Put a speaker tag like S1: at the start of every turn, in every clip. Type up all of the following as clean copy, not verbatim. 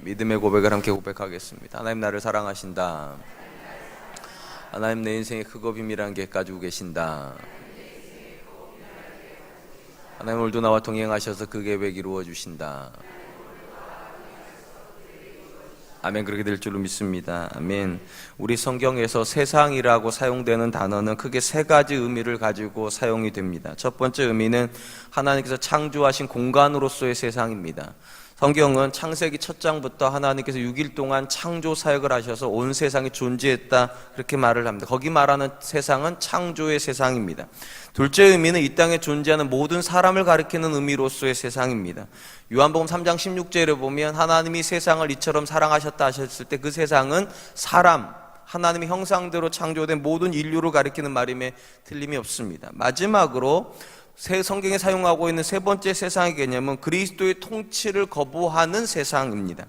S1: 믿음의 고백을 함께 고백하겠습니다. 하나님 나를 사랑하신다. 하나님 내 인생에 크고 비밀한 계획 가지고 계신다. 하나님 오늘도 나와 동행하셔서 그 계획 이루어 주신다. 아멘. 그렇게 될 줄로 믿습니다. 아멘. 우리 성경에서 세상이라고 사용되는 단어는 크게 세 가지 의미를 가지고 사용이 됩니다. 첫 번째 의미는 하나님께서 창조하신 공간으로서의 세상입니다. 성경은 창세기 첫 장부터 하나님께서 6일 동안 창조 사역을 하셔서 온 세상이 존재했다, 그렇게 말을 합니다. 거기 말하는 세상은 창조의 세상입니다. 둘째 의미는 이 땅에 존재하는 모든 사람을 가리키는 의미로서의 세상입니다. 요한복음 3장 16절에 보면 하나님이 세상을 이처럼 사랑하셨다 하셨을 때 그 세상은 사람, 하나님의 형상대로 창조된 모든 인류를 가리키는 말임에 틀림이 없습니다. 마지막으로 성경에 사용하고 있는 세 번째 세상의 개념은 그리스도의 통치를 거부하는 세상입니다.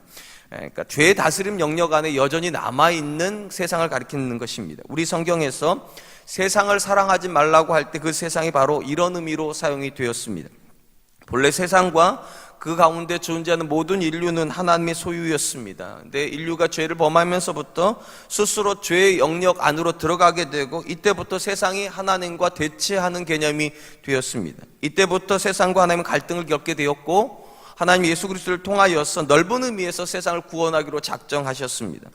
S1: 그러니까 죄의 다스림 영역 안에 여전히 남아있는 세상을 가리키는 것입니다. 우리 성경에서 세상을 사랑하지 말라고 할 때 그 세상이 바로 이런 의미로 사용이 되었습니다. 본래 세상과 그 가운데 존재하는 모든 인류는 하나님의 소유였습니다. 근데 인류가 죄를 범하면서부터 스스로 죄의 영역 안으로 들어가게 되고 이때부터 세상이 하나님과 대치하는 개념이 되었습니다. 이때부터 세상과 하나님은 갈등을 겪게 되었고 하나님 예수 그리스도를 통하여서 넓은 의미에서 세상을 구원하기로 작정하셨습니다.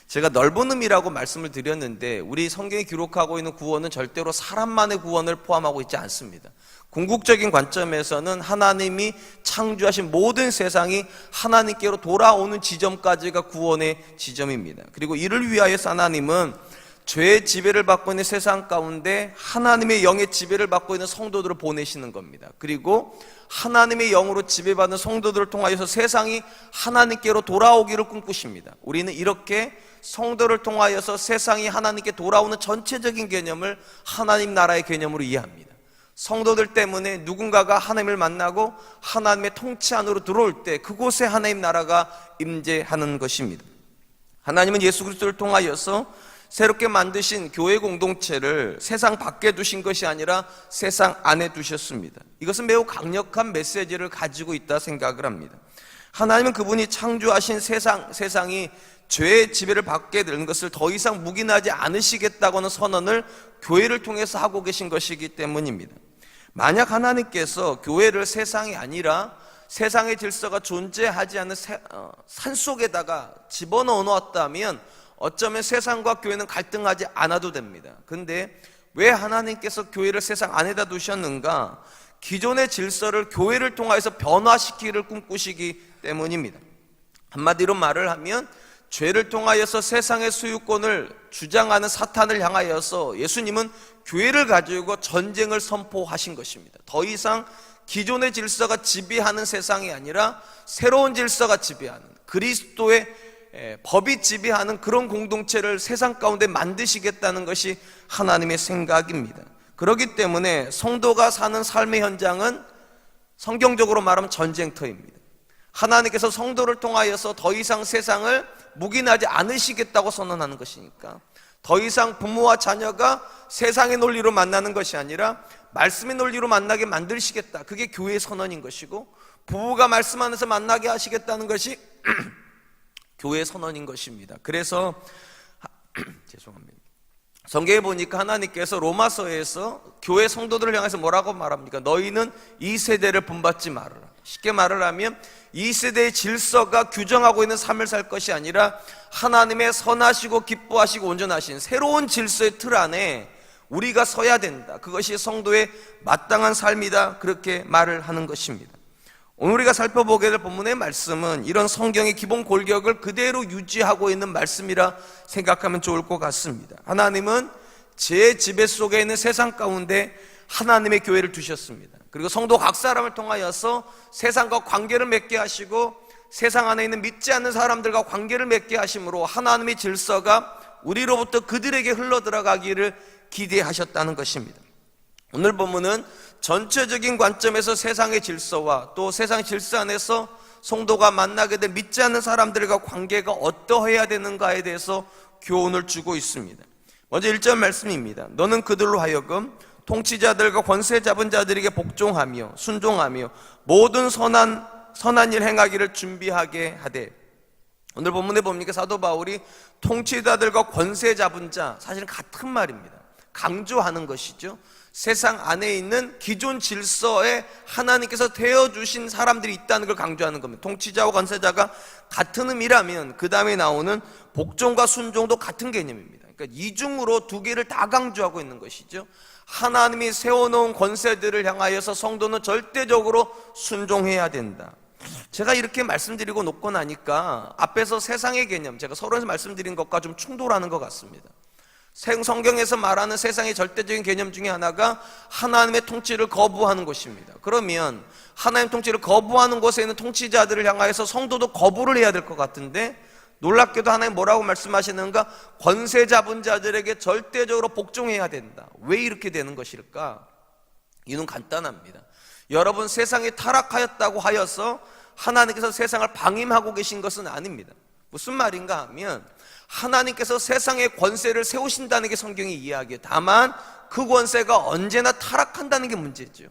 S1: 제가 넓은 의미라고 말씀을 드렸는데 우리 성경이 기록하고 있는 구원은 절대로 사람만의 구원을 포함하고 있지 않습니다. 궁극적인 관점에서는 하나님이 창조하신 모든 세상이 하나님께로 돌아오는 지점까지가 구원의 지점입니다. 그리고 이를 위하여서 하나님은 죄의 지배를 받고 있는 세상 가운데 하나님의 영의 지배를 받고 있는 성도들을 보내시는 겁니다. 그리고 하나님의 영으로 지배받는 성도들을 통하여서 세상이 하나님께로 돌아오기를 꿈꾸십니다. 우리는 이렇게 성도를 통하여서 세상이 하나님께 돌아오는 전체적인 개념을 하나님 나라의 개념으로 이해합니다. 성도들 때문에 누군가가 하나님을 만나고 하나님의 통치 안으로 들어올 때 그곳에 하나님 나라가 임재하는 것입니다. 하나님은 예수 그리스도를 통하여서 새롭게 만드신 교회 공동체를 세상 밖에 두신 것이 아니라 세상 안에 두셨습니다. 이것은 매우 강력한 메시지를 가지고 있다 생각을 합니다. 하나님은 그분이 창조하신 세상이 죄의 지배를 받게 되는 것을 더 이상 묵인하지 않으시겠다고는 선언을 교회를 통해서 하고 계신 것이기 때문입니다. 만약 하나님께서 교회를 세상이 아니라 세상의 질서가 존재하지 않는 산속에다가 집어넣어 놓았다면 어쩌면 세상과 교회는 갈등하지 않아도 됩니다. 근데 왜 하나님께서 교회를 세상 안에다 두셨는가? 기존의 질서를 교회를 통해서 변화시키기를 꿈꾸시기 때문입니다. 한마디로 말을 하면 죄를 통하여서 세상의 소유권을 주장하는 사탄을 향하여서 예수님은 교회를 가지고 전쟁을 선포하신 것입니다. 더 이상 기존의 질서가 지배하는 세상이 아니라 새로운 질서가 지배하는 그리스도의 법이 지배하는 그런 공동체를 세상 가운데 만드시겠다는 것이 하나님의 생각입니다. 그렇기 때문에 성도가 사는 삶의 현장은 성경적으로 말하면 전쟁터입니다. 하나님께서 성도를 통하여서 더 이상 세상을 묵인하지 않으시겠다고 선언하는 것이니까 더 이상 부모와 자녀가 세상의 논리로 만나는 것이 아니라 말씀의 논리로 만나게 만드시겠다, 그게 교회의 선언인 것이고 부부가 말씀 안에서 만나게 하시겠다는 것이 교회의 선언인 것입니다. 그래서 죄송합니다. 성경에 보니까 하나님께서 로마서에서 교회 성도들을 향해서 뭐라고 말합니까? 너희는 이 세대를 본받지 말아라. 쉽게 말을 하면 이 세대의 질서가 규정하고 있는 삶을 살 것이 아니라 하나님의 선하시고 기뻐하시고 온전하신 새로운 질서의 틀 안에 우리가 서야 된다. 그것이 성도의 마땅한 삶이다. 그렇게 말을 하는 것입니다. 오늘 우리가 살펴보게 될 본문의 말씀은 이런 성경의 기본 골격을 그대로 유지하고 있는 말씀이라 생각하면 좋을 것 같습니다. 하나님은 제 지배 속에 있는 세상 가운데 하나님의 교회를 두셨습니다. 그리고 성도 각 사람을 통하여서 세상과 관계를 맺게 하시고 세상 안에 있는 믿지 않는 사람들과 관계를 맺게 하심으로 하나님의 질서가 우리로부터 그들에게 흘러들어가기를 기대하셨다는 것입니다. 오늘 본문은 전체적인 관점에서 세상의 질서와 또 세상의 질서 안에서 성도가 만나게 된 믿지 않는 사람들과 관계가 어떠해야 되는가에 대해서 교훈을 주고 있습니다. 먼저 1절 말씀입니다. 너는 그들로 하여금 통치자들과 권세 잡은 자들에게 복종하며 순종하며 모든 선한 일 행하기를 준비하게 하되 오늘 본문에 보니까 사도 바울이 통치자들과 권세 잡은 자, 사실은 같은 말입니다. 강조하는 것이죠. 세상 안에 있는 기존 질서에 하나님께서 대어주신 사람들이 있다는 걸 강조하는 겁니다. 통치자와 권세자가 같은 의미라면 그 다음에 나오는 복종과 순종도 같은 개념입니다. 그러니까 이중으로 두 개를 다 강조하고 있는 것이죠. 하나님이 세워놓은 권세들을 향하여서 성도는 절대적으로 순종해야 된다. 제가 이렇게 말씀드리고 놓고 나니까 앞에서 세상의 개념, 제가 서론에서 말씀드린 것과 좀 충돌하는 것 같습니다. 성경에서 말하는 세상의 절대적인 개념 중에 하나가 하나님의 통치를 거부하는 것입니다. 그러면 하나님 통치를 거부하는 곳에 있는 통치자들을 향하여서 성도도 거부를 해야 될 것 같은데, 놀랍게도 하나님 뭐라고 말씀하시는가? 권세 잡은 자들에게 절대적으로 복종해야 된다. 왜 이렇게 되는 것일까? 이유는 간단합니다. 여러분, 세상이 타락하였다고 하여서 하나님께서 세상을 방임하고 계신 것은 아닙니다. 무슨 말인가 하면 하나님께서 세상의 권세를 세우신다는 게 성경이 이야기해요. 다만 그 권세가 언제나 타락한다는 게 문제죠.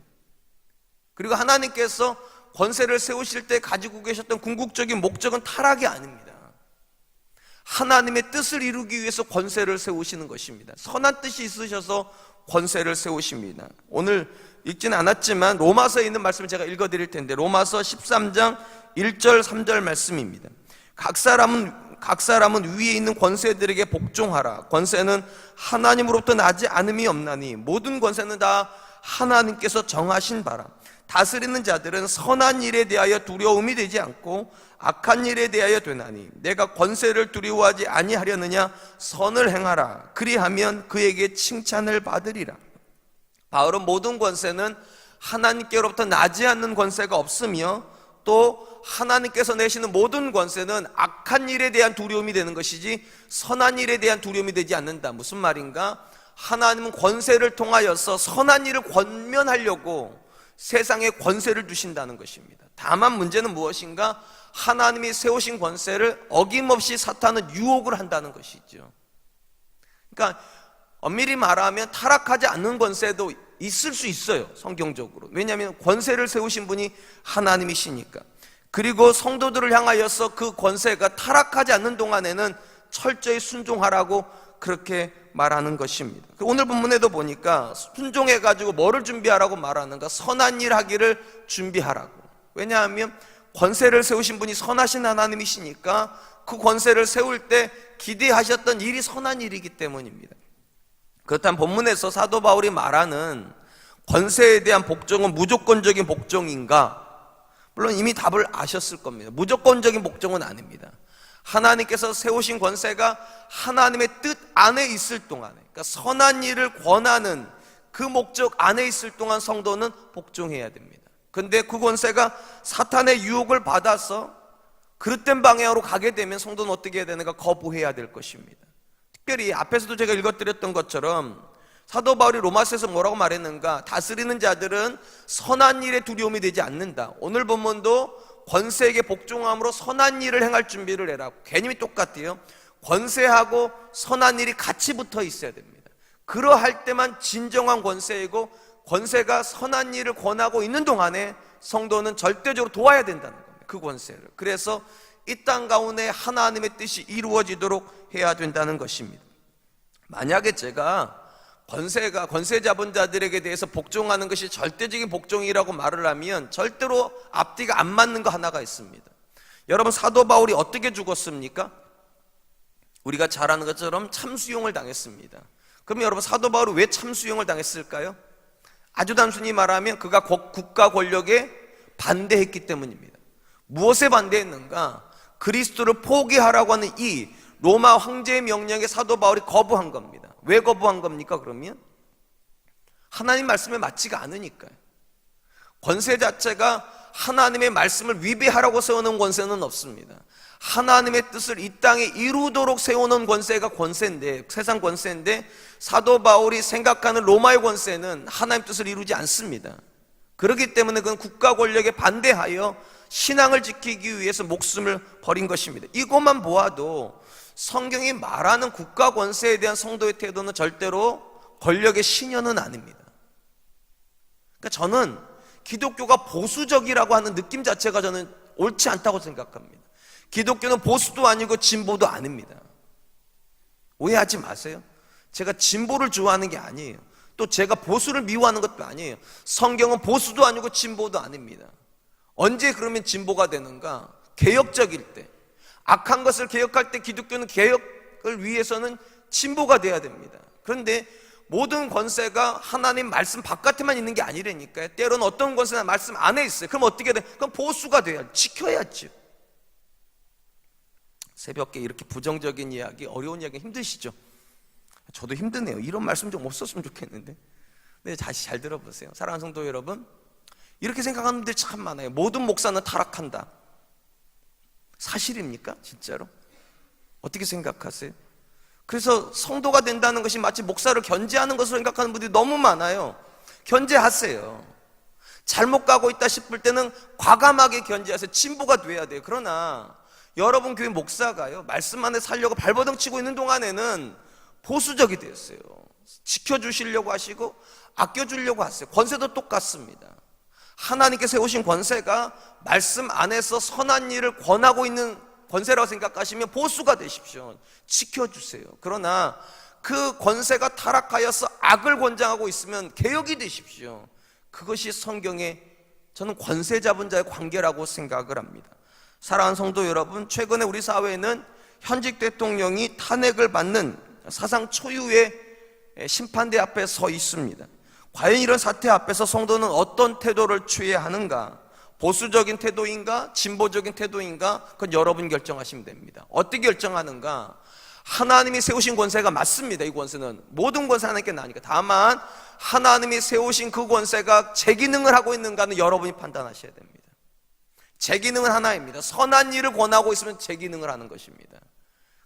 S1: 그리고 하나님께서 권세를 세우실 때 가지고 계셨던 궁극적인 목적은 타락이 아닙니다. 하나님의 뜻을 이루기 위해서 권세를 세우시는 것입니다. 선한 뜻이 있으셔서 권세를 세우십니다. 오늘 읽지는 않았지만 로마서에 있는 말씀을 제가 읽어드릴 텐데, 로마서 13장 1절 3절 말씀입니다. 각 사람은 위에 있는 권세들에게 복종하라. 권세는 하나님으로부터 나지 않음이 없나니 모든 권세는 다 하나님께서 정하신 바라. 다스리는 자들은 선한 일에 대하여 두려움이 되지 않고 악한 일에 대하여 되나니 내가 권세를 두려워하지 아니하려느냐? 선을 행하라. 그리하면 그에게 칭찬을 받으리라. 바울은 모든 권세는 하나님께로부터 나지 않는 권세가 없으며, 또 하나님께서 내시는 모든 권세는 악한 일에 대한 두려움이 되는 것이지 선한 일에 대한 두려움이 되지 않는다. 무슨 말인가? 하나님은 권세를 통하여서 선한 일을 권면하려고 세상에 권세를 주신다는 것입니다. 다만 문제는 무엇인가? 하나님이 세우신 권세를 어김없이 사탄은 유혹을 한다는 것이죠. 그러니까 엄밀히 말하면 타락하지 않는 권세도 있을 수 있어요, 성경적으로. 왜냐하면 권세를 세우신 분이 하나님이시니까. 그리고 성도들을 향하여서 그 권세가 타락하지 않는 동안에는 철저히 순종하라고 그렇게 말하는 것입니다. 오늘 본문에도 보니까 순종해가지고 뭐를 준비하라고 말하는가? 선한 일 하기를 준비하라고. 왜냐하면 권세를 세우신 분이 선하신 하나님이시니까 그 권세를 세울 때 기대하셨던 일이 선한 일이기 때문입니다. 그렇다면 본문에서 사도 바울이 말하는 권세에 대한 복종은 무조건적인 복종인가? 물론 이미 답을 아셨을 겁니다. 무조건적인 복종은 아닙니다. 하나님께서 세우신 권세가 하나님의 뜻 안에 있을 동안에, 그러니까 선한 일을 권하는 그 목적 안에 있을 동안 성도는 복종해야 됩니다. 근데 그 권세가 사탄의 유혹을 받아서 그릇된 방향으로 가게 되면 성도는 어떻게 해야 되는가? 거부해야 될 것입니다. 특별히 앞에서도 제가 읽어드렸던 것처럼 사도 바울이 로마서에서 뭐라고 말했는가? 다스리는 자들은 선한 일에 두려움이 되지 않는다. 오늘 본문도 권세에게 복종함으로 선한 일을 행할 준비를 해라. 개념이 똑같아요. 권세하고 선한 일이 같이 붙어 있어야 됩니다. 그러할 때만 진정한 권세이고, 권세가 선한 일을 권하고 있는 동안에 성도는 절대적으로 도와야 된다는 겁니다, 그 권세를. 그래서 이 땅 가운데 하나님의 뜻이 이루어지도록 해야 된다는 것입니다. 만약에 제가 권세 잡은 자들에게 대해서 복종하는 것이 절대적인 복종이라고 말을 하면 절대로 앞뒤가 안 맞는 거 하나가 있습니다. 여러분, 사도 바울이 어떻게 죽었습니까? 우리가 잘 아는 것처럼 참수용을 당했습니다. 그럼 여러분, 사도 바울이 왜 참수용을 당했을까요? 아주 단순히 말하면 그가 국가 권력에 반대했기 때문입니다. 무엇에 반대했는가? 그리스도를 포기하라고 하는 이 로마 황제의 명령에 사도 바울이 거부한 겁니다. 왜 거부한 겁니까? 그러면 하나님 말씀에 맞지가 않으니까요. 권세 자체가 하나님의 말씀을 위배하라고 세우는 권세는 없습니다. 하나님의 뜻을 이 땅에 이루도록 세우는 권세가 권세인데, 세상 권세인데, 사도 바울이 생각하는 로마의 권세는 하나님 뜻을 이루지 않습니다. 그렇기 때문에 그건 국가 권력에 반대하여 신앙을 지키기 위해서 목숨을 버린 것입니다. 이것만 보아도 성경이 말하는 국가 권세에 대한 성도의 태도는 절대로 권력의 신여는 아닙니다. 그러니까 저는 기독교가 보수적이라고 하는 느낌 자체가 저는 옳지 않다고 생각합니다. 기독교는 보수도 아니고 진보도 아닙니다. 오해하지 마세요. 제가 진보를 좋아하는 게 아니에요. 또 제가 보수를 미워하는 것도 아니에요. 성경은 보수도 아니고 진보도 아닙니다. 언제 그러면 진보가 되는가? 개혁적일 때, 악한 것을 개혁할 때 기독교는 개혁을 위해서는 진보가 돼야 됩니다. 그런데 모든 권세가 하나님 말씀 바깥에만 있는 게 아니라니까요. 때로는 어떤 권세나 말씀 안에 있어요. 그럼 어떻게 돼? 그럼 보수가 돼야, 지켜야죠. 새벽에 이렇게 부정적인 이야기, 어려운 이야기 힘드시죠? 저도 힘드네요. 이런 말씀 좀 없었으면 좋겠는데. 근데 다시 잘 들어보세요. 사랑하는 성도 여러분, 이렇게 생각하는 분들이 참 많아요. 모든 목사는 타락한다. 사실입니까? 진짜로? 어떻게 생각하세요? 그래서 성도가 된다는 것이 마치 목사를 견제하는 것으로 생각하는 분들이 너무 많아요. 견제하세요. 잘못 가고 있다 싶을 때는 과감하게 견제하세요. 진보가 돼야 돼요. 그러나 여러분 교회 목사가요, 말씀 안에 살려고 발버둥 치고 있는 동안에는 보수적이 됐어요. 지켜주시려고 하시고 아껴주려고 하세요. 권세도 똑같습니다. 하나님께 세우신 권세가 말씀 안에서 선한 일을 권하고 있는 권세라고 생각하시면 보수가 되십시오. 지켜주세요. 그러나 그 권세가 타락하여서 악을 권장하고 있으면 개혁이 되십시오. 그것이 성경의, 저는 권세 잡은 자의 관계라고 생각을 합니다. 사랑하는 성도 여러분, 최근에 우리 사회에는 현직 대통령이 탄핵을 받는 사상 초유의 심판대 앞에 서 있습니다. 과연 이런 사태 앞에서 성도는 어떤 태도를 취해야 하는가? 보수적인 태도인가? 진보적인 태도인가? 그건 여러분 결정하시면 됩니다. 어떻게 결정하는가? 하나님이 세우신 권세가 맞습니다. 이 권세는 모든 권세 하나님께 나니까. 다만 하나님이 세우신 그 권세가 제 기능을 하고 있는가는 여러분이 판단하셔야 됩니다. 제 기능은 하나입니다. 선한 일을 권하고 있으면 제 기능을 하는 것입니다.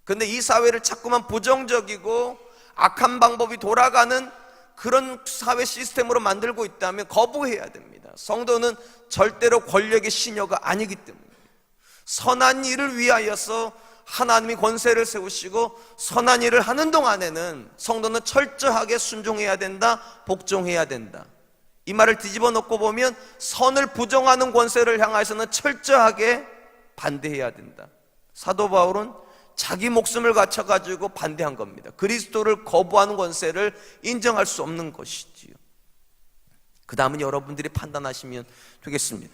S1: 그런데 이 사회를 자꾸만 부정적이고 악한 방법이 돌아가는 그런 사회 시스템으로 만들고 있다면 거부해야 됩니다. 성도는 절대로 권력의 시녀가 아니기 때문에 선한 일을 위하여서 하나님이 권세를 세우시고 선한 일을 하는 동안에는 성도는 철저하게 순종해야 된다, 복종해야 된다. 이 말을 뒤집어 놓고 보면 선을 부정하는 권세를 향해서는 철저하게 반대해야 된다. 사도 바울은 자기 목숨을 바쳐가지고 반대한 겁니다. 그리스도를 거부하는 권세를 인정할 수 없는 것이지요. 그 다음은 여러분들이 판단하시면 되겠습니다.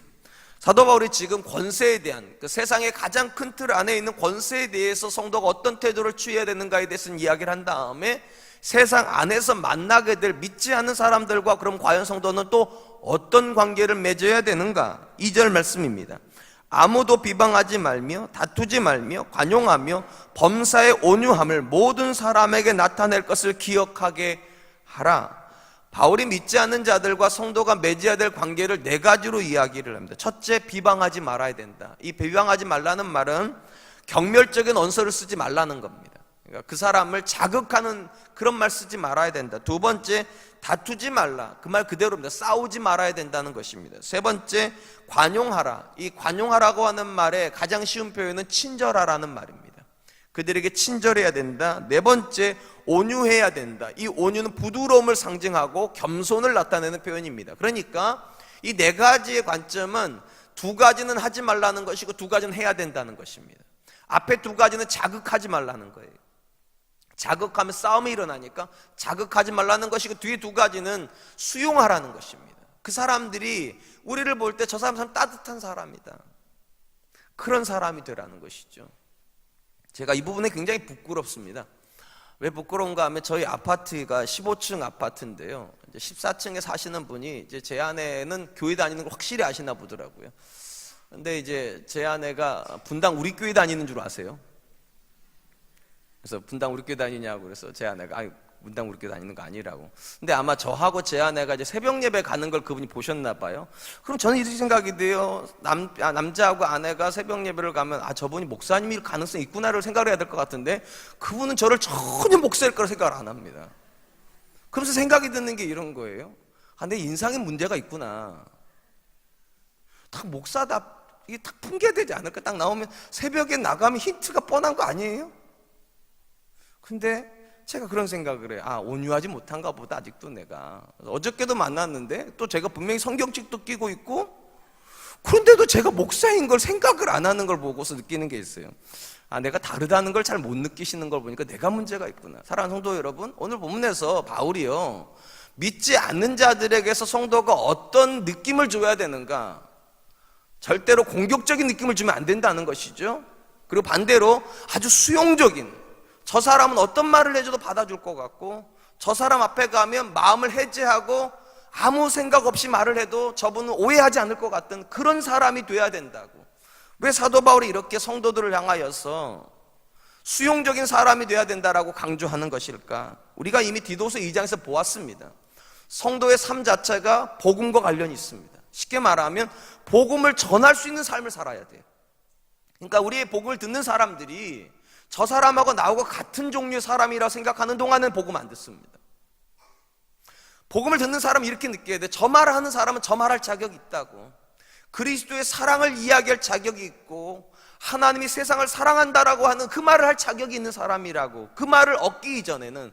S1: 사도 바울이 지금 권세에 대한, 그 세상의 가장 큰 틀 안에 있는 권세에 대해서 성도가 어떤 태도를 취해야 되는가에 대해서는 이야기를 한 다음에 세상 안에서 만나게 될 믿지 않는 사람들과 그럼 과연 성도는 또 어떤 관계를 맺어야 되는가? 2절 말씀입니다. 아무도 비방하지 말며 다투지 말며 관용하며 범사의 온유함을 모든 사람에게 나타낼 것을 기억하게 하라. 바울이 믿지 않는 자들과 성도가 맺어야 될 관계를 4가지로 이야기를 합니다. 첫째, 비방하지 말아야 된다. 이 비방하지 말라는 말은 경멸적인 언서를 쓰지 말라는 겁니다. 그러니까 그 사람을 자극하는 그런 말 쓰지 말아야 된다. 두 번째, 다투지 말라. 그 말 그대로입니다. 싸우지 말아야 된다는 것입니다. 세 번째, 관용하라. 이 관용하라고 하는 말의 가장 쉬운 표현은 친절하라는 말입니다. 그들에게 친절해야 된다. 네 번째, 온유해야 된다. 이 온유는 부드러움을 상징하고 겸손을 나타내는 표현입니다. 그러니까 이 4가지의 관점은 2가지는 하지 말라는 것이고 2가지는 해야 된다는 것입니다. 앞에 2가지는 자극하지 말라는 거예요. 자극하면 싸움이 일어나니까 자극하지 말라는 것이고 뒤에 2가지는 수용하라는 것입니다. 그 사람들이 우리를 볼 때 저 사람 따뜻한 사람이다, 그런 사람이 되라는 것이죠. 제가 이 부분에 굉장히 부끄럽습니다. 왜 부끄러운가 하면 저희 아파트가 15층 아파트인데요, 이제 14층에 사시는 분이 이제 제 아내는 교회 다니는 걸 확실히 아시나 보더라고요. 근데 이제 제 아내가 분당 우리 교회 다니는 줄 아세요? 그래서 분당 우리 교회 다니냐고, 그래서 제 아내가 아니 분당 우리 교회 다니는 거 아니라고. 근데 아마 저하고 제 아내가 이제 새벽 예배 가는 걸 그분이 보셨나 봐요. 그럼 저는 이렇게 생각이 돼요. 남자하고 아내가 새벽 예배를 가면 저분이 목사님일 가능성이 있구나를 생각을 해야 될 것 같은데 그분은 저를 전혀 목사일 거라 생각을 안 합니다. 그러면서 생각이 드는 게 이런 거예요. 내 인상에 문제가 있구나. 딱 목사다, 이게 딱 풍겨되지 않을까? 딱 나오면 새벽에 나가면 힌트가 뻔한 거 아니에요? 근데 제가 그런 생각을 해요. 온유하지 못한가 보다 아직도 내가. 어저께도 만났는데 또 제가 분명히 성경책도 끼고 있고 그런데도 그런데도 제가 목사인 걸 생각을 안 하는 걸 보고서 느끼는 게 있어요. 아, 내가 다르다는 걸 잘 못 느끼시는 걸 보니까 내가 문제가 있구나. 사랑하는 성도 여러분, 오늘 본문에서 바울이요, 믿지 않는 자들에게서 성도가 어떤 느낌을 줘야 되는가, 절대로 공격적인 느낌을 주면 안 된다는 것이죠. 그리고 반대로 아주 수용적인, 저 사람은 어떤 말을 해줘도 받아줄 것 같고, 저 사람 앞에 가면 마음을 해제하고 아무 생각 없이 말을 해도 저분은 오해하지 않을 것 같은 그런 사람이 돼야 된다고. 왜 사도 바울이 이렇게 성도들을 향하여서 수용적인 사람이 돼야 된다라고 강조하는 것일까? 우리가 이미 디도서 2장에서 보았습니다. 성도의 삶 자체가 복음과 관련이 있습니다. 쉽게 말하면 복음을 전할 수 있는 삶을 살아야 돼요. 그러니까 우리의 복음을 듣는 사람들이 저 사람하고 나하고 같은 종류의 사람이라 생각하는 동안은 복음 안 듣습니다. 복음을 듣는 사람은 이렇게 느껴야 돼. 저 말을 하는 사람은 저 말할 자격이 있다고. 그리스도의 사랑을 이야기할 자격이 있고 하나님이 세상을 사랑한다라고 하는 그 말을 할 자격이 있는 사람이라고. 그 말을 얻기 이전에는,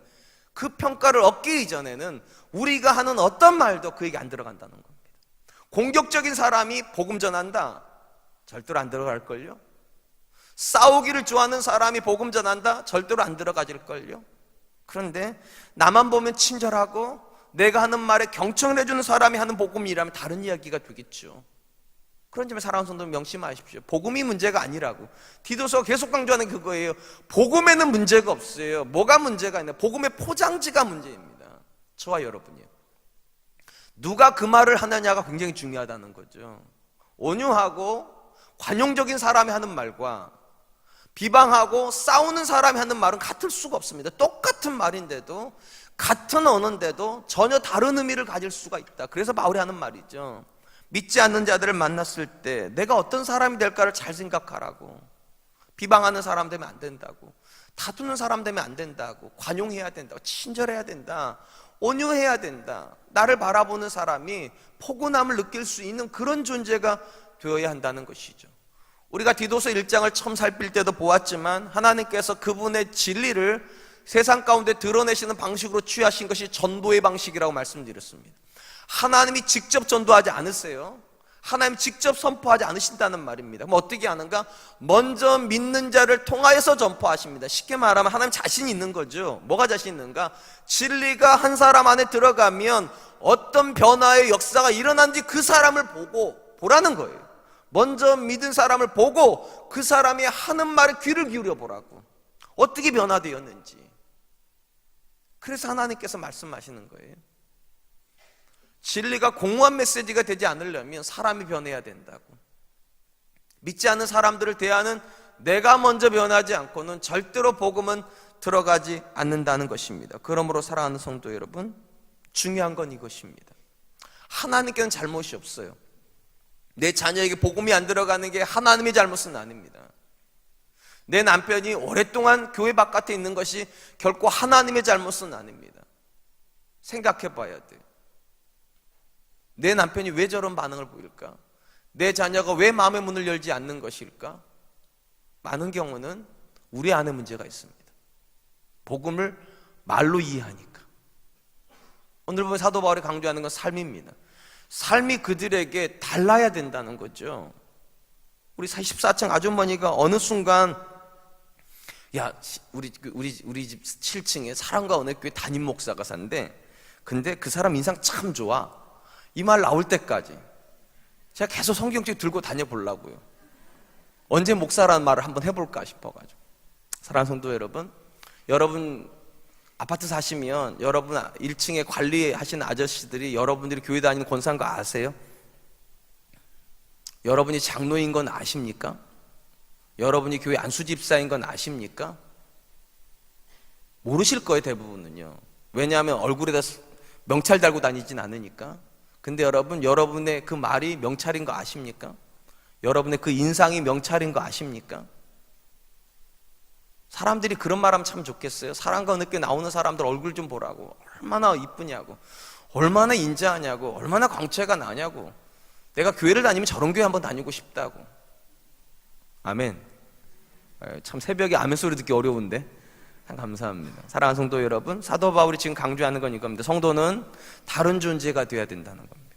S1: 그 평가를 얻기 이전에는 우리가 하는 어떤 말도 그에게 안 들어간다는 겁니다. 공격적인 사람이 복음 전한다? 절대로 안 들어갈걸요. 싸우기를 좋아하는 사람이 복음 전한다? 절대로 안 들어가질걸요. 그런데 나만 보면 친절하고 내가 하는 말에 경청을 해주는 사람이 하는 복음이라면 다른 이야기가 되겠죠. 그런 점에 사랑하는 성도 명심하십시오. 복음이 문제가 아니라고. 디도서 계속 강조하는 그거예요. 복음에는 문제가 없어요. 뭐가 문제가 있나? 복음의 포장지가 문제입니다. 저와 여러분이요. 누가 그 말을 하느냐가 굉장히 중요하다는 거죠. 온유하고 관용적인 사람이 하는 말과 비방하고 싸우는 사람이 하는 말은 같을 수가 없습니다. 똑같은 말인데도, 같은 언어인데도 전혀 다른 의미를 가질 수가 있다. 그래서 바울이 하는 말이죠. 믿지 않는 자들을 만났을 때 내가 어떤 사람이 될까를 잘 생각하라고. 비방하는 사람 되면 안 된다고. 다투는 사람 되면 안 된다고. 관용해야 된다고. 친절해야 된다. 온유해야 된다. 나를 바라보는 사람이 포근함을 느낄 수 있는 그런 존재가 되어야 한다는 것이죠. 우리가 디도서 1장을 처음 살필 때도 보았지만 하나님께서 그분의 진리를 세상 가운데 드러내시는 방식으로 취하신 것이 전도의 방식이라고 말씀드렸습니다. 하나님이 직접 전도하지 않으세요. 하나님 직접 선포하지 않으신다는 말입니다. 그럼 어떻게 하는가? 먼저 믿는 자를 통하여서 전포하십니다. 쉽게 말하면 하나님 자신이 있는 거죠. 뭐가 자신 있는가? 진리가 한 사람 안에 들어가면 어떤 변화의 역사가 일어난지 그 사람을 보라는 거예요. 먼저 믿은 사람을 보고 그 사람이 하는 말에 귀를 기울여 보라고. 어떻게 변화되었는지. 그래서 하나님께서 말씀하시는 거예요. 진리가 공허한 메시지가 되지 않으려면 사람이 변해야 된다고. 믿지 않는 사람들을 대하는 내가 먼저 변하지 않고는 절대로 복음은 들어가지 않는다는 것입니다. 그러므로 사랑하는 성도 여러분, 중요한 건 이것입니다. 하나님께는 잘못이 없어요. 내 자녀에게 복음이 안 들어가는 게 하나님의 잘못은 아닙니다. 내 남편이 오랫동안 교회 바깥에 있는 것이 결코 하나님의 잘못은 아닙니다. 생각해 봐야 돼요. 내 남편이 왜 저런 반응을 보일까? 내 자녀가 왜 마음의 문을 열지 않는 것일까? 많은 경우는 우리 안에 문제가 있습니다. 복음을 말로 이해하니까. 오늘 보면 사도 바울이 강조하는 건 삶입니다. 삶이 그들에게 달라야 된다는 거죠. 우리 14층 아주머니가 어느 순간, 야, 우리 집 7층에 사랑과 은혜교회 담임 목사가 산대. 근데 그 사람 인상 참 좋아. 이 말 나올 때까지 제가 계속 성경책 들고 다녀보려고요. 언제 목사라는 말을 한번 해볼까 싶어가지고. 사랑하는 성도 여러분, 여러분 아파트 사시면 여러분 1층에 관리하시는 아저씨들이 여러분들이 교회 다니는 권사인 거 아세요? 여러분이 장로인 건 아십니까? 여러분이 교회 안수집사인 건 아십니까? 모르실 거예요, 대부분은요. 왜냐하면 얼굴에다 명찰 달고 다니진 않으니까. 근데 여러분, 여러분의 그 말이 명찰인 거 아십니까? 여러분의 그 인상이 명찰인 거 아십니까? 사람들이 그런 말하면 참 좋겠어요. 사랑과 은혜교회 나오는 사람들 얼굴 좀 보라고. 얼마나 이쁘냐고, 얼마나 인자하냐고, 얼마나 광채가 나냐고. 내가 교회를 다니면 저런 교회 한번 다니고 싶다고. 아멘. 참 새벽에 아멘 소리 듣기 어려운데 참 감사합니다. 사랑하는 성도 여러분, 사도 바울이 지금 강조하는 건 이겁니다. 성도는 다른 존재가 되어야 된다는 겁니다.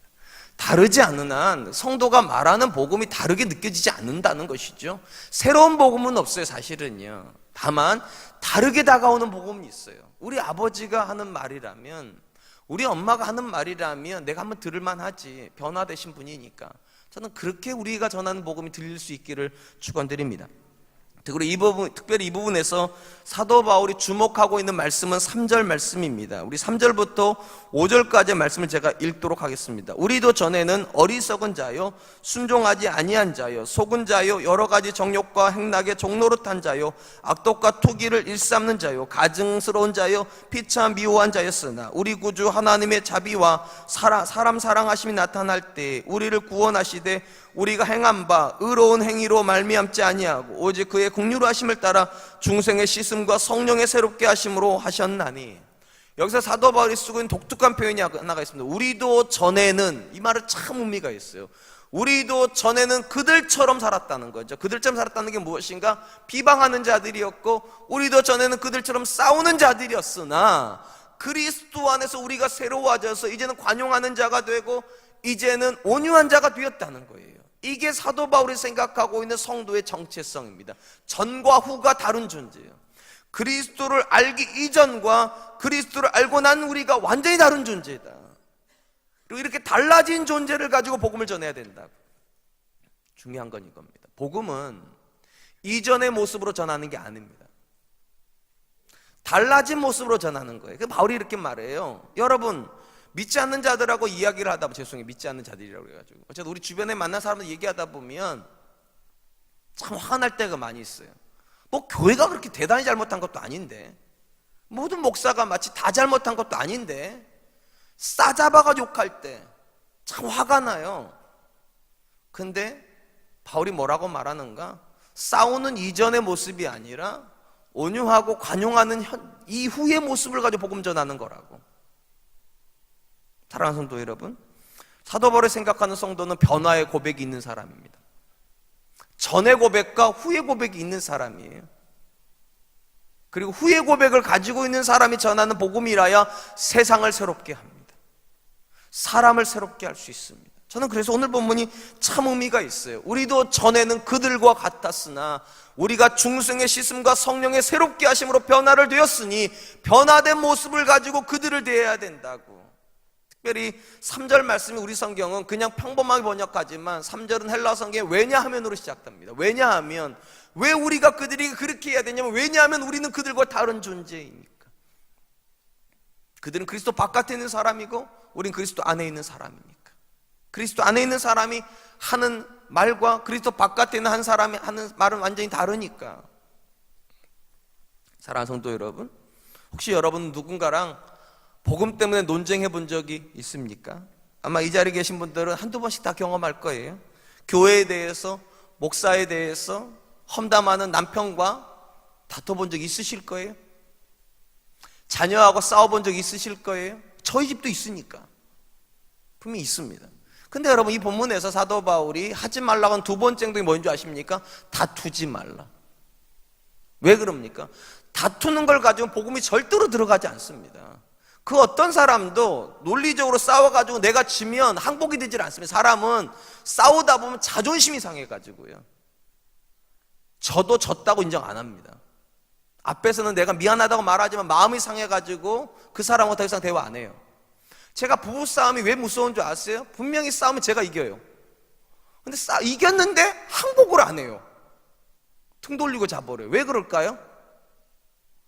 S1: 다르지 않은 한 성도가 말하는 복음이 다르게 느껴지지 않는다는 것이죠. 새로운 복음은 없어요, 사실은요. 다만 다르게 다가오는 복음이 있어요. 우리 아버지가 하는 말이라면, 우리 엄마가 하는 말이라면 내가 한번 들을만 하지. 변화되신 분이니까. 저는 그렇게 우리가 전하는 복음이 들릴 수 있기를 축원드립니다. 특별히 이 부분에서 사도 바울이 주목하고 있는 말씀은 3절 말씀입니다. 우리 3절부터 5절까지의 말씀을 제가 읽도록 하겠습니다. 우리도 전에는 어리석은 자요, 순종하지 아니한 자요, 속은 자요, 여러 가지 정욕과 행락에 종노릇한 자요, 악독과 투기를 일삼는 자요, 가증스러운 자요, 피참 미워한 자였으나 우리 구주 하나님의 자비와 사람 사랑하심이 나타날 때 우리를 구원하시되 우리가 행한 바 의로운 행위로 말미암지 아니하고 오직 그의 긍휼하심을 따라 중생의 씻음과 성령의 새롭게 하심으로 하셨나니. 여기서 사도 바울이 쓰고 있는 독특한 표현이 하나가 있습니다. 우리도 전에는, 이 말은 참 의미가 있어요. 우리도 전에는 그들처럼 살았다는 거죠. 그들처럼 살았다는 게 무엇인가? 비방하는 자들이었고, 우리도 전에는 그들처럼 싸우는 자들이었으나 그리스도 안에서 우리가 새로워져서 이제는 관용하는 자가 되고 이제는 온유한 자가 되었다는 거예요. 이게 사도 바울이 생각하고 있는 성도의 정체성입니다. 전과 후가 다른 존재예요. 그리스도를 알기 이전과 그리스도를 알고 난 우리가 완전히 다른 존재다. 그리고 이렇게 달라진 존재를 가지고 복음을 전해야 된다고. 중요한 건 이겁니다. 복음은 이전의 모습으로 전하는 게 아닙니다. 달라진 모습으로 전하는 거예요. 바울이 이렇게 말해요. 여러분, 믿지 않는 자들하고 이야기를 하다 보면, 죄송해요, 믿지 않는 자들이라고 해가지고 어쨌든 우리 주변에 만난 사람들 얘기하다 보면 참 화가 날 때가 많이 있어요. 뭐 교회가 그렇게 대단히 잘못한 것도 아닌데, 모든 목사가 마치 다 잘못한 것도 아닌데, 싸잡아가지고 욕할 때 참 화가 나요. 근데 바울이 뭐라고 말하는가? 싸우는 이전의 모습이 아니라 온유하고 관용하는 이후의 모습을 가지고 복음 전하는 거라고. 사랑하는 성도 여러분, 사도 바울이 생각하는 성도는 변화의 고백이 있는 사람입니다. 전의 고백과 후의 고백이 있는 사람이에요. 그리고 후의 고백을 가지고 있는 사람이 전하는 복음이라야 세상을 새롭게 합니다. 사람을 새롭게 할 수 있습니다. 저는 그래서 오늘 본문이 참 의미가 있어요. 우리도 전에는 그들과 같았으나 우리가 중생의 씻음과 성령의 새롭게 하심으로 변화를 되었으니 변화된 모습을 가지고 그들을 대해야 된다고. 특별히 3절 말씀이 우리 성경은 그냥 평범하게 번역하지만 3절은 헬라 성경에 왜냐하면으로 시작됩니다. 왜냐하면, 왜 우리가 그들이 그렇게 해야 되냐면, 왜냐하면 우리는 그들과 다른 존재이니까. 그들은 그리스도 바깥에 있는 사람이고 우리는 그리스도 안에 있는 사람이니까. 그리스도 안에 있는 사람이 하는 말과 그리스도 바깥에 있는 한 사람이 하는 말은 완전히 다르니까. 사랑하는 성도 여러분, 혹시 여러분 누군가랑 복음 때문에 논쟁해 본 적이 있습니까? 아마 이 자리에 계신 분들은 한두 번씩 다 경험할 거예요. 교회에 대해서, 목사에 대해서 험담하는 남편과 다퉈본 적 있으실 거예요. 자녀하고 싸워본 적 있으실 거예요. 저희 집도 있으니까 분명히 있습니다. 근데 여러분, 이 본문에서 사도 바울이 하지 말라고 한 두 번째 행동이 뭔지 아십니까? 다투지 말라. 왜 그럽니까? 다투는 걸 가지고 복음이 절대로 들어가지 않습니다. 그 어떤 사람도 논리적으로 싸워가지고 내가 지면 항복이 되질 않습니다. 사람은 싸우다 보면 자존심이 상해가지고요, 저도 졌다고 인정 안 합니다. 앞에서는 내가 미안하다고 말하지만 마음이 상해가지고 그 사람하고 더 이상 대화 안 해요. 제가 부부싸움이 왜 무서운 줄 아세요? 분명히 싸우면 제가 이겨요. 근데 이겼는데 항복을 안 해요. 등 돌리고 자버려요. 왜 그럴까요?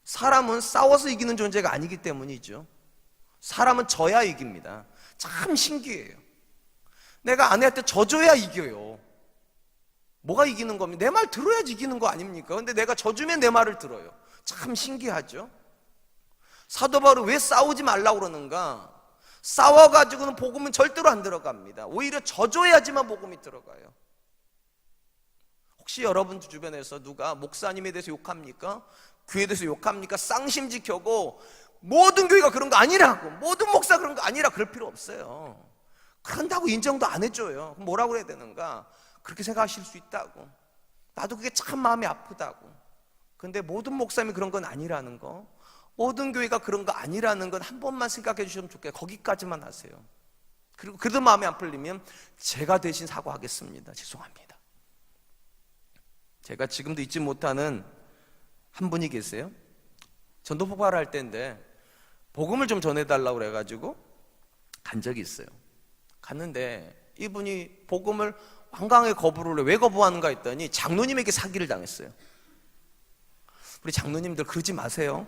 S1: 사람은 싸워서 이기는 존재가 아니기 때문이죠. 사람은 져야 이깁니다. 참 신기해요. 내가 아내한테 져줘야 이겨요. 뭐가 이기는 겁니까? 내 말 들어야지 이기는 거 아닙니까? 근데 내가 져주면 내 말을 들어요. 참 신기하죠. 사도 바울은 왜 싸우지 말라고 그러는가? 싸워가지고는 복음은 절대로 안 들어갑니다. 오히려 져줘야지만 복음이 들어가요. 혹시 여러분 주변에서 누가 목사님에 대해서 욕합니까? 교회에 대해서 욕합니까? 쌍심지 켜고 모든 교회가 그런 거 아니라고, 모든 목사 그런 거 아니라, 그럴 필요 없어요. 그런다고 인정도 안 해줘요. 그럼 뭐라고 해야 되는가? 그렇게 생각하실 수 있다고. 나도 그게 참 마음이 아프다고. 근데 모든 목사님이 그런 건 아니라는 거, 모든 교회가 그런 거 아니라는 건 한 번만 생각해 주시면 좋겠어요. 거기까지만 하세요. 그리고 그래도 마음에 안 풀리면 제가 대신 사과하겠습니다. 죄송합니다. 제가 지금도 잊지 못하는 한 분이 계세요. 전도 폭발을 할 때인데 복음을 좀 전해달라고 그래가지고 간 적이 있어요. 갔는데 이분이 복음을 완강하게 거부를 해. 왜 거부하는가 했더니 장로님에게 사기를 당했어요. 우리 장로님들 그러지 마세요.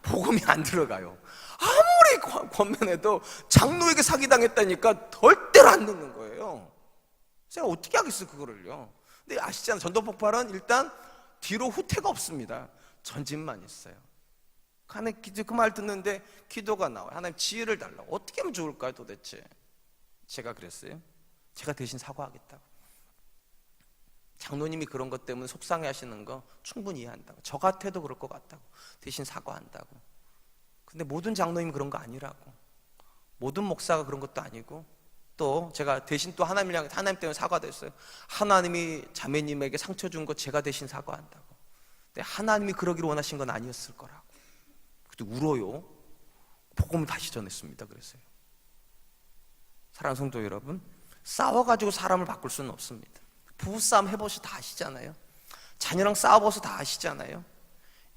S1: 복음이 안 들어가요. 아무리 권면해도 장로에게 사기당했다니까 절대로 안 듣는 거예요. 제가 어떻게 하겠어요 그거를요. 근데 아시잖아요. 전도 폭발은 일단 뒤로 후퇴가 없습니다. 전진만 있어요. 그 말 듣는데 기도가 나와요. 하나님 지혜를 달라고. 어떻게 하면 좋을까요 도대체? 제가 그랬어요. 제가 대신 사과하겠다고. 장로님이 그런 것 때문에 속상해 하시는 거 충분히 이해한다고. 저 같아도 그럴 것 같다고. 대신 사과한다고. 근데 모든 장로님이 그런 거 아니라고. 모든 목사가 그런 것도 아니고, 또 제가 대신 또 하나님 때문에 사과도 했어요. 하나님이 자매님에게 상처 준 거 제가 대신 사과한다고. 근데 하나님이 그러기를 원하신 건 아니었을 거라고. 그때 울어요. 복음을 다시 전했습니다. 그랬어요. 사랑하는 성도 여러분, 싸워가지고 사람을 바꿀 수는 없습니다. 부부싸움 해보셔서 다 아시잖아요. 자녀랑 싸워봐서 다 아시잖아요.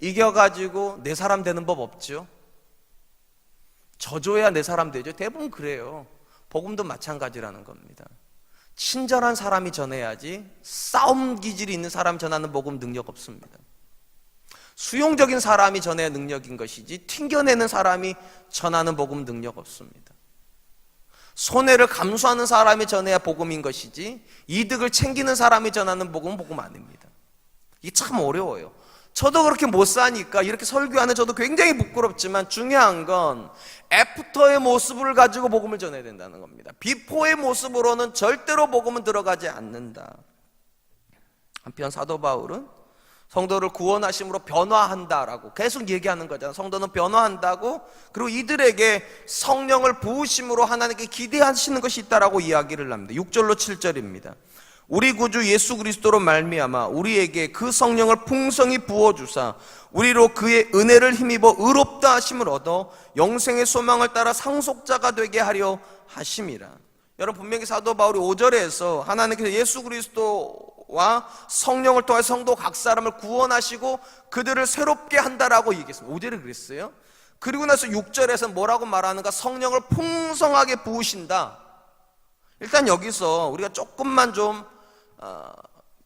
S1: 이겨가지고 내 사람 되는 법 없죠. 져줘야 내 사람 되죠. 대부분 그래요. 복음도 마찬가지라는 겁니다. 친절한 사람이 전해야지 싸움 기질이 있는 사람이 전하는 복음 능력 없습니다. 수용적인 사람이 전해야 능력인 것이지 튕겨내는 사람이 전하는 복음 능력 없습니다. 손해를 감수하는 사람이 전해야 복음인 것이지 이득을 챙기는 사람이 전하는 복음은 복음 아닙니다. 이게 참 어려워요. 저도 그렇게 못 사니까 이렇게 설교하는 저도 굉장히 부끄럽지만 중요한 건 애프터의 모습을 가지고 복음을 전해야 된다는 겁니다. 비포의 모습으로는 절대로 복음은 들어가지 않는다. 한편 사도 바울은 성도를 구원하심으로 변화한다라고 계속 얘기하는 거잖아요. 성도는 변화한다고, 그리고 이들에게 성령을 부으심으로 하나님께 기대하시는 것이 있다라고 이야기를 합니다. 6절로 7절입니다. 우리 구주 예수 그리스도로 말미암아 우리에게 그 성령을 풍성히 부어주사 우리로 그의 은혜를 힘입어 의롭다 하심을 얻어 영생의 소망을 따라 상속자가 되게 하려 하심이라. 여러분, 분명히 사도 바울이 5절에서 하나님께서 예수 그리스도와 성령을 통해 성도 각 사람을 구원하시고 그들을 새롭게 한다라고 얘기했습니다. 5절에 그랬어요. 그리고 나서 6절에서 뭐라고 말하는가? 성령을 풍성하게 부으신다. 일단 여기서 우리가 조금만 좀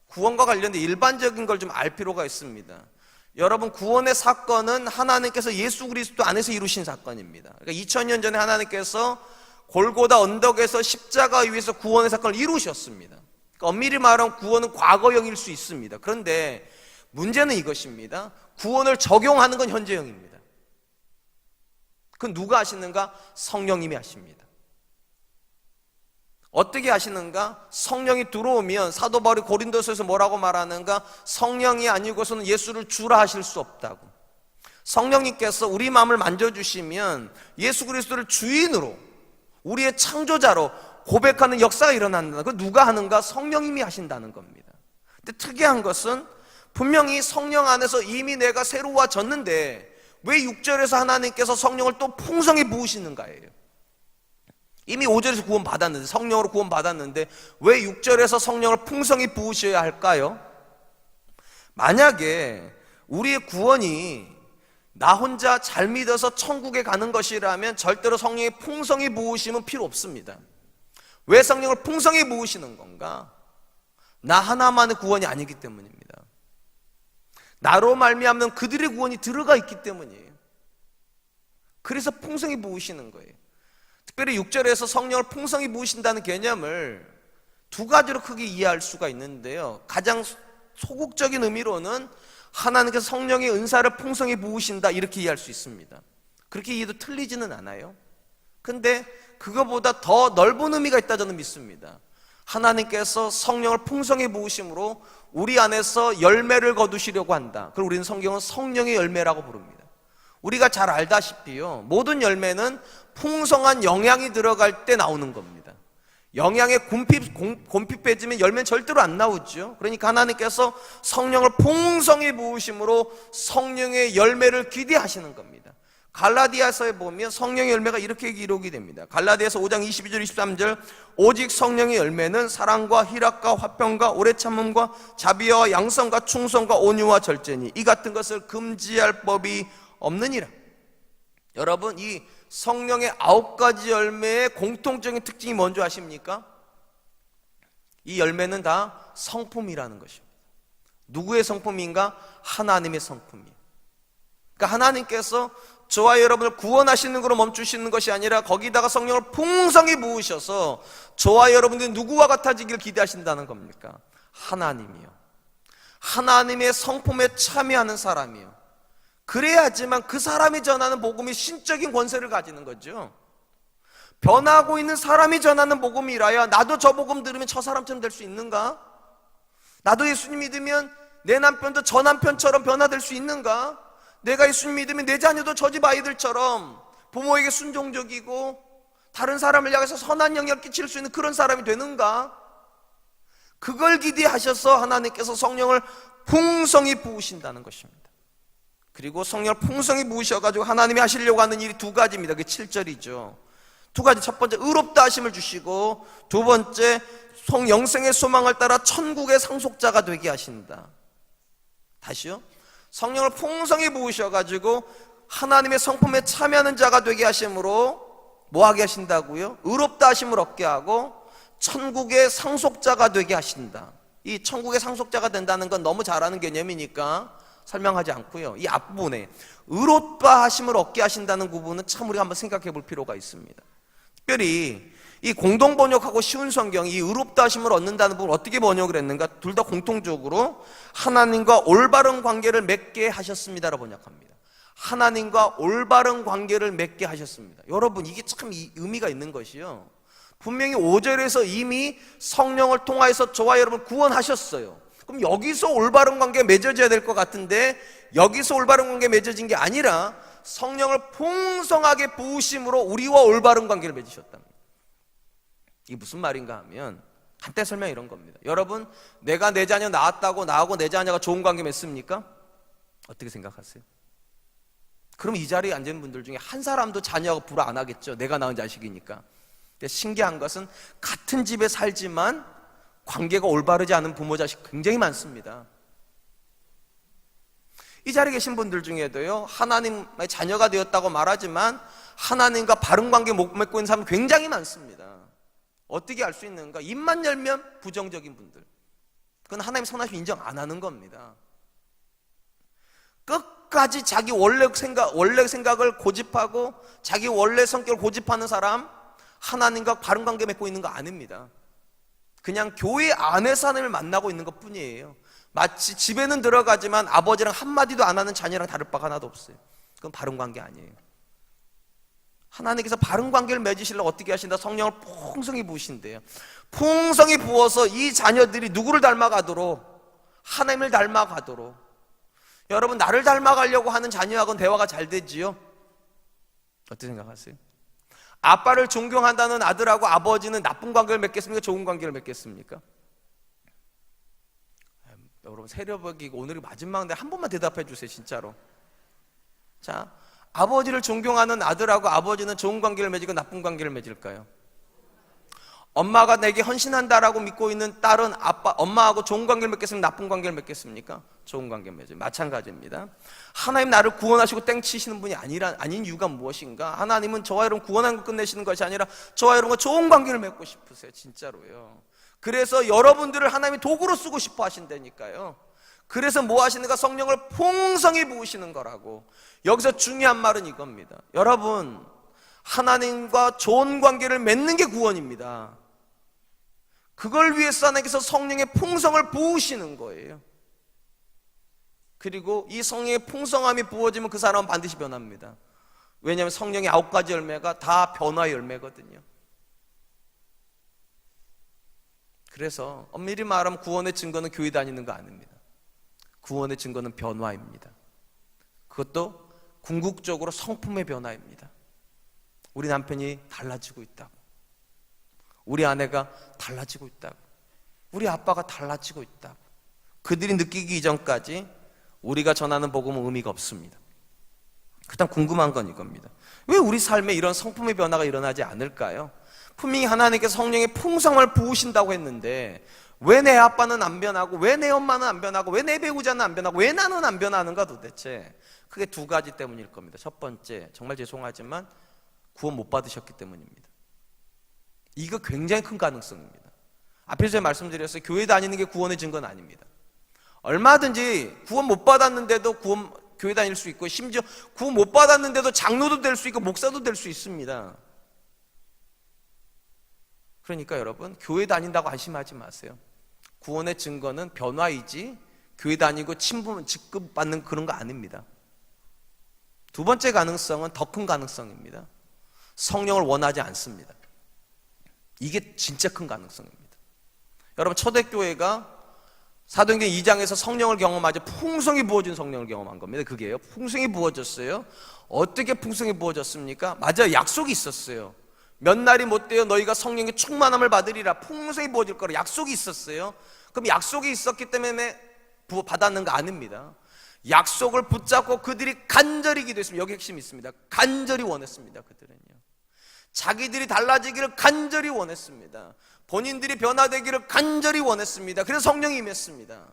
S1: 구원과 관련된 일반적인 걸 좀 알 필요가 있습니다. 여러분, 구원의 사건은 하나님께서 예수 그리스도 안에서 이루신 사건입니다. 그러니까 2000년 전에 하나님께서 골고다 언덕에서 십자가 위에서 구원의 사건을 이루셨습니다. 그러니까 엄밀히 말하면 구원은 과거형일 수 있습니다. 그런데 문제는 이것입니다. 구원을 적용하는 건 현재형입니다. 그건 누가 하시는가? 성령님이 하십니다. 어떻게 하시는가? 성령이 들어오면 사도 바울이 고린도서에서 뭐라고 말하는가? 성령이 아니고서는 예수를 주라 하실 수 없다고. 성령님께서 우리 마음을 만져주시면 예수 그리스도를 주인으로, 우리의 창조자로 고백하는 역사가 일어난다. 그 누가 하는가? 성령님이 하신다는 겁니다. 근데 특이한 것은 분명히 성령 안에서 이미 내가 새로워졌는데 왜 6절에서 하나님께서 성령을 또 풍성히 부으시는가예요. 이미 5절에서 구원 받았는데, 성령으로 구원 받았는데 왜 6절에서 성령을 풍성히 부으셔야 할까요? 만약에 우리의 구원이 나 혼자 잘 믿어서 천국에 가는 것이라면 절대로 성령의 풍성히 부으심은 필요 없습니다. 왜 성령을 풍성히 부으시는 건가? 나 하나만의 구원이 아니기 때문입니다. 나로 말미암는 그들의 구원이 들어가 있기 때문이에요. 그래서 풍성히 부으시는 거예요. 특별히 6절에서 성령을 풍성히 부으신다는 개념을 두 가지로 크게 이해할 수가 있는데요. 가장 소극적인 의미로는 하나님께서 성령의 은사를 풍성히 부으신다, 이렇게 이해할 수 있습니다. 그렇게 이해도 틀리지는 않아요. 근데 그거보다 더 넓은 의미가 있다 저는 믿습니다. 하나님께서 성령을 풍성히 부으심으로 우리 안에서 열매를 거두시려고 한다. 그리고 우리는 성경은 성령의 열매라고 부릅니다. 우리가 잘 알다시피요, 모든 열매는 풍성한 영양이 들어갈 때 나오는 겁니다. 영양에 곰피 빼지면 열매는 절대로 안 나오죠. 그러니까 하나님께서 성령을 풍성히 부으심으로 성령의 열매를 기대하시는 겁니다. 갈라디아서에 보면 성령의 열매가 이렇게 기록이 됩니다. 갈라디아서 5장 22절 23절 오직 성령의 열매는 사랑과 희락과 화평과 오래 참음과 자비와 양성과 충성과 온유와 절제니 이 같은 것을 금지할 법이 없느니라. 여러분, 이 성령의 9가지 열매의 공통적인 특징이 뭔지 아십니까? 이 열매는 다 성품이라는 것입니다. 누구의 성품인가? 하나님의 성품이에요. 그러니까 하나님께서 저와 여러분을 구원하시는 것으로 멈추시는 것이 아니라 거기다가 성령을 풍성히 부으셔서 저와 여러분들이 누구와 같아지기를 기대하신다는 겁니까? 하나님이요. 하나님의 성품에 참여하는 사람이요. 그래야지만 그 사람이 전하는 복음이 신적인 권세를 가지는 거죠. 변하고 있는 사람이 전하는 복음이라야 나도 저 복음 들으면 저 사람처럼 될 수 있는가? 나도 예수님 믿으면 내 남편도 저 남편처럼 변화될 수 있는가? 내가 예수님 믿으면 내 자녀도 저 집 아이들처럼 부모에게 순종적이고 다른 사람을 향해서 선한 영향을 끼칠 수 있는 그런 사람이 되는가? 그걸 기대하셔서 하나님께서 성령을 풍성히 부으신다는 것입니다. 그리고 성령을 풍성히 부으셔가지고 하나님이 하시려고 하는 일이 2가지입니다. 그게 7절이죠. 2가지. 첫 번째, 의롭다 하심을 주시고, 두 번째, 영생의 소망을 따라 천국의 상속자가 되게 하신다. 다시요. 성령을 풍성히 부으셔가지고 하나님의 성품에 참여하는 자가 되게 하심으로 뭐 하게 하신다고요? 의롭다 하심을 얻게 하고 천국의 상속자가 되게 하신다. 이 천국의 상속자가 된다는 건 너무 잘 아는 개념이니까 설명하지 않고요. 이 앞부분에 의롭다 하심을 얻게 하신다는 부분은 참 우리가 한번 생각해 볼 필요가 있습니다. 특별히 이 공동 번역하고 쉬운 성경이 이 의롭다 하심을 얻는다는 부분을 어떻게 번역을 했는가? 둘 다 공통적으로 하나님과 올바른 관계를 맺게 하셨습니다라고 번역합니다. 하나님과 올바른 관계를 맺게 하셨습니다. 여러분, 이게 참 의미가 있는 것이요. 분명히 5절에서 이미 성령을 통하여서 저와 여러분 구원하셨어요. 그럼 여기서 올바른 관계가 맺어져야 될 것 같은데 여기서 올바른 관계가 맺어진 게 아니라 성령을 풍성하게 부으심으로 우리와 올바른 관계를 맺으셨답니다. 이게 무슨 말인가 하면 간단히 설명 이런 겁니다. 여러분, 내가 내 자녀 낳았다고 나하고 내 자녀가 좋은 관계 맺습니까? 어떻게 생각하세요? 그럼 이 자리에 앉은 분들 중에 한 사람도 자녀하고 불화 안 하겠죠. 내가 낳은 자식이니까. 근데 신기한 것은 같은 집에 살지만 관계가 올바르지 않은 부모 자식 굉장히 많습니다. 이 자리에 계신 분들 중에도요, 하나님의 자녀가 되었다고 말하지만 하나님과 바른 관계 못 맺고 있는 사람은 굉장히 많습니다. 어떻게 알 수 있는가? 입만 열면 부정적인 분들. 그건 하나님 선하심 인정 안 하는 겁니다. 끝까지 자기 원래 생각을 고집하고 자기 원래 성격을 고집하는 사람, 하나님과 바른 관계 맺고 있는 거 아닙니다. 그냥 교회 안에서 하나님을 만나고 있는 것 뿐이에요. 마치 집에는 들어가지만 아버지랑 한마디도 안 하는 자녀랑 다를 바가 하나도 없어요. 그건 바른 관계 아니에요. 하나님께서 바른 관계를 맺으시려고 어떻게 하신다? 성령을 풍성히 부으신대요. 풍성히 부어서 이 자녀들이 누구를 닮아가도록, 하나님을 닮아가도록. 여러분, 나를 닮아가려고 하는 자녀하고는 대화가 잘 되지요? 어떻게 생각하세요? 아빠를 존경한다는 아들하고 아버지는 나쁜 관계를 맺겠습니까? 좋은 관계를 맺겠습니까? 여러분, 새벽이고 오늘이 마지막인데 한 번만 대답해 주세요, 진짜로. 자, 아버지를 존경하는 아들하고 아버지는 좋은 관계를 맺을까, 나쁜 관계를 맺을까요? 엄마가 내게 헌신한다라고 믿고 있는 딸은 엄마하고 좋은 관계를 맺겠습니까? 나쁜 관계를 맺겠습니까? 좋은 관계를 맺어요. 마찬가지입니다. 하나님 나를 구원하시고 땡치시는 분이 아닌 이유가 무엇인가? 하나님은 저와 여러분 구원한 거 끝내시는 것이 아니라 저와 여러분과 좋은 관계를 맺고 싶으세요. 진짜로요. 그래서 여러분들을 하나님이 도구로 쓰고 싶어 하신다니까요. 그래서 뭐 하시는가? 성령을 풍성히 부으시는 거라고. 여기서 중요한 말은 이겁니다. 여러분, 하나님과 좋은 관계를 맺는 게 구원입니다. 그걸 위해서 하나님께서 성령의 풍성을 부으시는 거예요. 그리고 이 성령의 풍성함이 부어지면 그 사람은 반드시 변합니다. 왜냐하면 성령의 9가지 열매가 다 변화의 열매거든요. 그래서 엄밀히 말하면 구원의 증거는 교회 다니는 거 아닙니다. 구원의 증거는 변화입니다. 그것도 궁극적으로 성품의 변화입니다. 우리 남편이 달라지고 있다고, 우리 아내가 달라지고 있다고, 우리 아빠가 달라지고 있다고. 그들이 느끼기 이전까지 우리가 전하는 복음은 의미가 없습니다. 일단 궁금한 건 이겁니다. 왜 우리 삶에 이런 성품의 변화가 일어나지 않을까요? 분명히 하나님께서 성령의 풍성을 부으신다고 했는데 왜 내 아빠는 안 변하고, 왜 내 엄마는 안 변하고, 왜 내 배우자는 안 변하고, 왜 나는 안 변하는가 도대체? 크게 두 가지 때문일 겁니다. 첫 번째, 정말 죄송하지만 구원 못 받으셨기 때문입니다. 이거 굉장히 큰 가능성입니다. 앞에서 제가 말씀드렸어요. 교회 다니는 게 구원의 증거는 아닙니다. 얼마든지 구원 못 받았는데도 교회 다닐 수 있고, 심지어 구원 못 받았는데도 장로도 될 수 있고 목사도 될 수 있습니다. 그러니까 여러분, 교회 다닌다고 안심하지 마세요. 구원의 증거는 변화이지 교회 다니고 친분 직급받는 그런 거 아닙니다. 두 번째 가능성은 더 큰 가능성입니다. 성령을 원하지 않습니다. 이게 진짜 큰 가능성입니다. 여러분, 초대교회가 사도행전 2장에서 성령을 경험하죠. 풍성히 부어진 성령을 경험한 겁니다. 그게요, 풍성히 부어졌어요. 어떻게 풍성히 부어졌습니까? 맞아요, 약속이 있었어요. 몇 날이 못 되어 너희가 성령의 충만함을 받으리라, 풍성히 부어질 거라 약속이 있었어요. 그럼 약속이 있었기 때문에 받았는가? 아닙니다. 약속을 붙잡고 그들이 간절히 기도했습니다. 여기 핵심이 있습니다. 간절히 원했습니다. 그들은요, 자기들이 달라지기를 간절히 원했습니다. 본인들이 변화되기를 간절히 원했습니다. 그래서 성령이 임했습니다.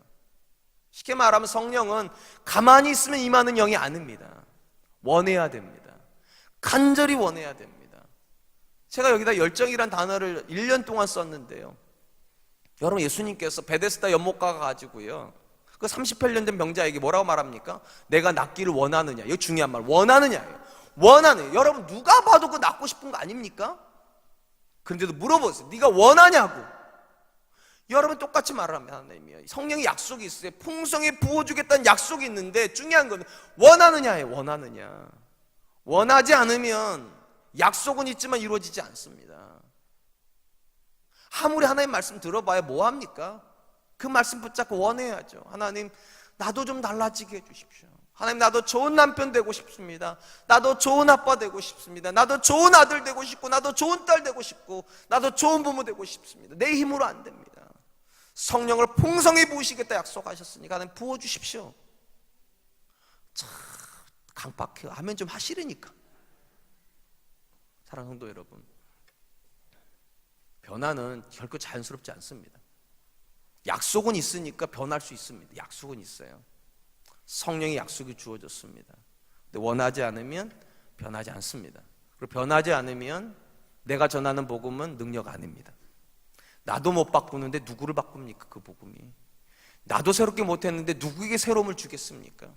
S1: 쉽게 말하면 성령은 가만히 있으면 임하는 영이 아닙니다. 원해야 됩니다. 간절히 원해야 됩니다. 제가 여기다 열정이란 단어를 1년 동안 썼는데요, 여러분, 예수님께서 베데스다 연못가 가지고요, 그 38년 된 병자에게 뭐라고 말합니까? 내가 낫기를 원하느냐. 이거 중요한 말, 원하느냐예요. 원하느냐. 여러분, 누가 봐도 그 낫고 싶은 거 아닙니까? 그런데도 물어보세요. 네가 원하냐고. 여러분, 똑같이 말을 합니다. 하나님이요, 성령의 약속이 있어요. 풍성히 부어주겠다는 약속이 있는데 중요한 건 원하느냐예요. 원하느냐. 원하지 않으면 약속은 있지만 이루어지지 않습니다. 아무리 하나님 말씀 들어봐야 뭐합니까? 그 말씀 붙잡고 원해야죠. 하나님, 나도 좀 달라지게 해주십시오. 하나님, 나도 좋은 남편 되고 싶습니다. 나도 좋은 아빠 되고 싶습니다. 나도 좋은 아들 되고 싶고, 나도 좋은 딸 되고 싶고, 나도 좋은 부모 되고 싶습니다. 내 힘으로 안 됩니다. 성령을 풍성히 부으시겠다 약속하셨으니까 하나님 부어주십시오. 참 강박해요. 하면 좀 하시려니까. 사랑하는 성도 여러분, 변화는 결코 자연스럽지 않습니다. 약속은 있으니까 변할 수 있습니다. 약속은 있어요. 성령의 약속이 주어졌습니다. 근데 원하지 않으면 변하지 않습니다. 그리고 변하지 않으면 내가 전하는 복음은 능력 아닙니다. 나도 못 바꾸는데 누구를 바꿉니까? 그 복음이. 나도 새롭게 못했는데 누구에게 새로움을 주겠습니까?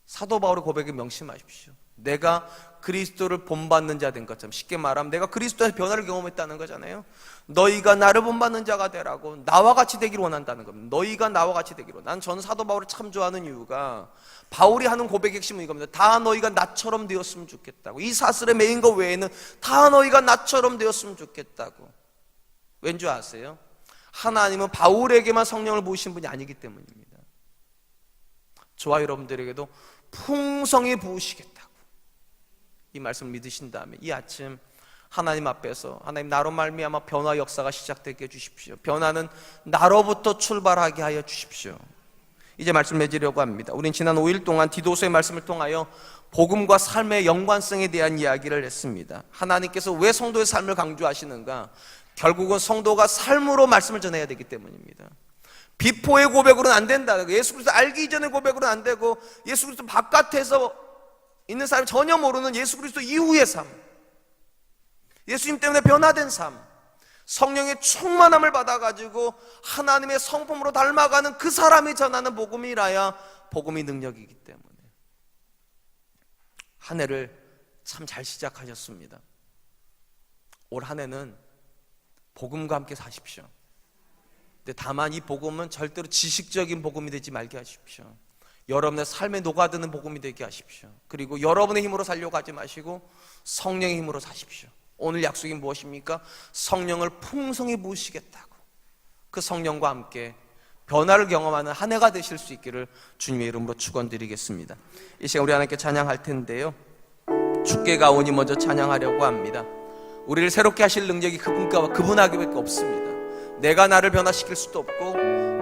S1: 사도 바울의 고백에 명심하십시오. 내가 그리스도를 본받는 자 된 것처럼, 쉽게 말하면 내가 그리스도의 변화를 경험했다는 거잖아요. 너희가 나를 본받는 자가 되라고, 나와 같이 되기를 원한다는 겁니다. 너희가 나와 같이 되기로. 난 전 사도 바울을 참 좋아하는 이유가, 바울이 하는 고백의 핵심은 이겁니다. 다 너희가 나처럼 되었으면 좋겠다고. 이 사슬에 매인 것 외에는 다 너희가 나처럼 되었으면 좋겠다고. 왠 줄 아세요? 하나님은 바울에게만 성령을 부으신 분이 아니기 때문입니다. 저와 여러분들에게도 풍성히 부으시겠다고 이 말씀을 믿으신 다음에 이 아침 하나님 앞에서, 하나님, 나로 말미암아 변화 역사가 시작되게 해주십시오. 변화는 나로부터 출발하게 하여 주십시오. 이제 말씀 맺으려고 합니다. 우린 지난 5일 동안 디도서의 말씀을 통하여 복음과 삶의 연관성에 대한 이야기를 했습니다. 하나님께서 왜 성도의 삶을 강조하시는가? 결국은 성도가 삶으로 말씀을 전해야 되기 때문입니다. 비포의 고백으로는 안 된다. 예수 그리스도 알기 이전의 고백으로는 안 되고, 예수 그리스도 바깥에서 있는 사람이 전혀 모르는 예수 그리스도 이후의 삶, 예수님 때문에 변화된 삶, 성령의 충만함을 받아가지고 하나님의 성품으로 닮아가는 그 사람이 전하는 복음이라야 복음이 능력이기 때문에 한 해를 참 잘 시작하셨습니다. 올 한 해는 복음과 함께 사십시오. 근데 다만 이 복음은 절대로 지식적인 복음이 되지 말게 하십시오. 여러분의 삶에 녹아드는 복음이 되게 하십시오. 그리고 여러분의 힘으로 살려고 하지 마시고 성령의 힘으로 사십시오. 오늘 약속이 무엇입니까? 성령을 풍성히 부으시겠다고. 그 성령과 함께 변화를 경험하는 한 해가 되실 수 있기를 주님의 이름으로 축원드리겠습니다. 이 시간 우리 하나님께 찬양할 텐데요, 주께 가오니 먼저 찬양하려고 합니다. 우리를 새롭게 하실 능력이 그분과 그분에게밖에 없습니다. 내가 나를 변화시킬 수도 없고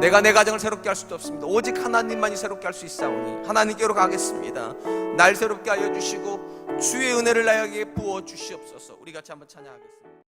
S1: 내가 내 가정을 새롭게 할 수도 없습니다. 오직 하나님만이 새롭게 할 수 있사오니 하나님께로 가겠습니다. 날 새롭게 하여 주시고 주의 은혜를 나에게 부어 주시옵소서. 우리 같이 한번 찬양하겠습니다.